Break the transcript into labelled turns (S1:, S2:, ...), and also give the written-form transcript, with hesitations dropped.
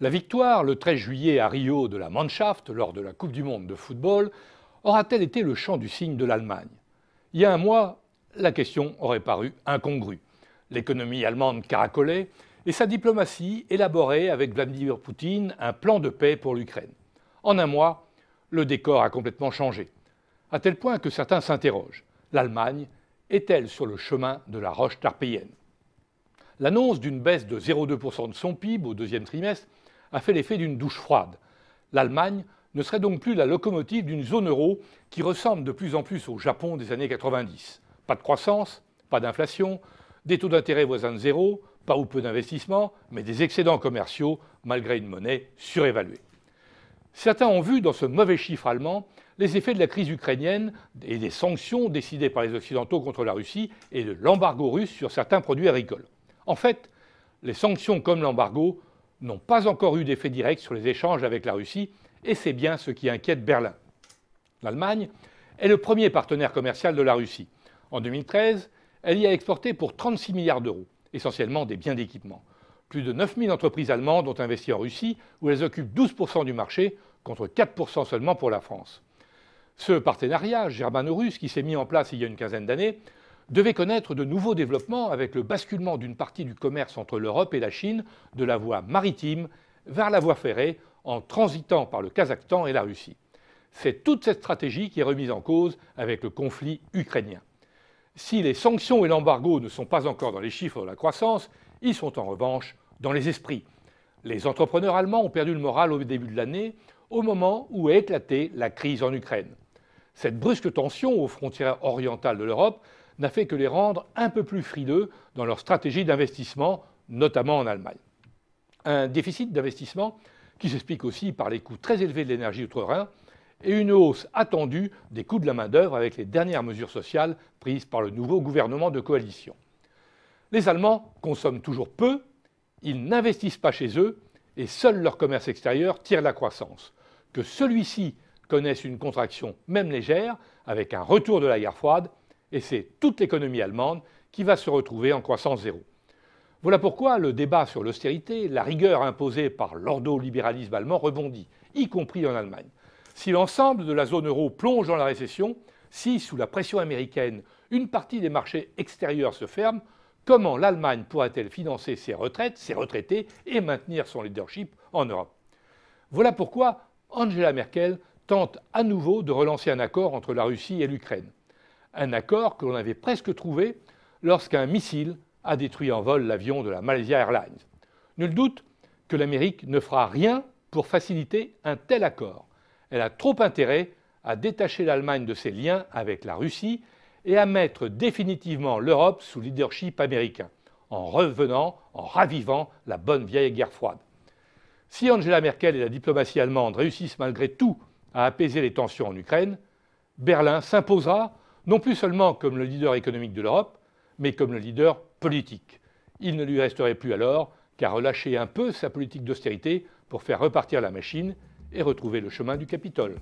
S1: La victoire, le 13 juillet à Rio, de la Mannschaft lors de la Coupe du monde de football aura-t-elle été le chant du cygne de l'Allemagne? Il y a un mois, la question aurait paru incongrue. L'économie allemande caracolait et sa diplomatie élaborait avec Vladimir Poutine un plan de paix pour l'Ukraine. En un mois, le décor a complètement changé, à tel point que certains s'interrogent. L'Allemagne est-elle sur le chemin de la roche tarpéienne? L'annonce d'une baisse de 0,2% de son PIB au deuxième trimestre a fait l'effet d'une douche froide. L'Allemagne ne serait donc plus la locomotive d'une zone euro qui ressemble de plus en plus au Japon des années 90. Pas de croissance, pas d'inflation, des taux d'intérêt voisins de zéro, pas ou peu d'investissements, mais des excédents commerciaux malgré une monnaie surévaluée. Certains ont vu dans ce mauvais chiffre allemand les effets de la crise ukrainienne et des sanctions décidées par les Occidentaux contre la Russie et de l'embargo russe sur certains produits agricoles. En fait, les sanctions comme l'embargo n'ont pas encore eu d'effet direct sur les échanges avec la Russie, et c'est bien ce qui inquiète Berlin. L'Allemagne est le premier partenaire commercial de la Russie. En 2013, elle y a exporté pour 36 milliards d'euros, essentiellement des biens d'équipement. Plus de 9000 entreprises allemandes ont investi en Russie, où elles occupent 12% du marché, contre 4% seulement pour la France. Ce partenariat germano-russe, qui s'est mis en place il y a une quinzaine d'années, devait connaître de nouveaux développements avec le basculement d'une partie du commerce entre l'Europe et la Chine de la voie maritime vers la voie ferrée en transitant par le Kazakhstan et la Russie. C'est toute cette stratégie qui est remise en cause avec le conflit ukrainien. Si les sanctions et l'embargo ne sont pas encore dans les chiffres de la croissance, ils sont en revanche dans les esprits. Les entrepreneurs allemands ont perdu le moral au début de l'année, au moment où a éclaté la crise en Ukraine. Cette brusque tension aux frontières orientales de l'Europe n'a fait que les rendre un peu plus frileux dans leur stratégie d'investissement, notamment en Allemagne. Un déficit d'investissement qui s'explique aussi par les coûts très élevés de l'énergie outre-Rhin et une hausse attendue des coûts de la main-d'œuvre avec les dernières mesures sociales prises par le nouveau gouvernement de coalition. Les Allemands consomment toujours peu, ils n'investissent pas chez eux et seul leur commerce extérieur tire la croissance. Que celui-ci connaisse une contraction, même légère, avec un retour de la guerre froide, et c'est toute l'économie allemande qui va se retrouver en croissance zéro. Voilà pourquoi le débat sur l'austérité, la rigueur imposée par l'ordolibéralisme allemand rebondit, y compris en Allemagne. Si l'ensemble de la zone euro plonge dans la récession, si, sous la pression américaine, une partie des marchés extérieurs se ferme, comment l'Allemagne pourra-t-elle financer ses retraites, ses retraités et maintenir son leadership en Europe? Voilà pourquoi Angela Merkel tente à nouveau de relancer un accord entre la Russie et l'Ukraine. Un accord que l'on avait presque trouvé lorsqu'un missile a détruit en vol l'avion de la Malaysia Airlines. Nul doute que l'Amérique ne fera rien pour faciliter un tel accord. Elle a trop intérêt à détacher l'Allemagne de ses liens avec la Russie et à mettre définitivement l'Europe sous leadership américain, en ravivant la bonne vieille guerre froide. Si Angela Merkel et la diplomatie allemande réussissent malgré tout à apaiser les tensions en Ukraine, Berlin s'imposera non plus seulement comme le leader économique de l'Europe, mais comme le leader politique. Il ne lui resterait plus alors qu'à relâcher un peu sa politique d'austérité pour faire repartir la machine et retrouver le chemin du Capitole.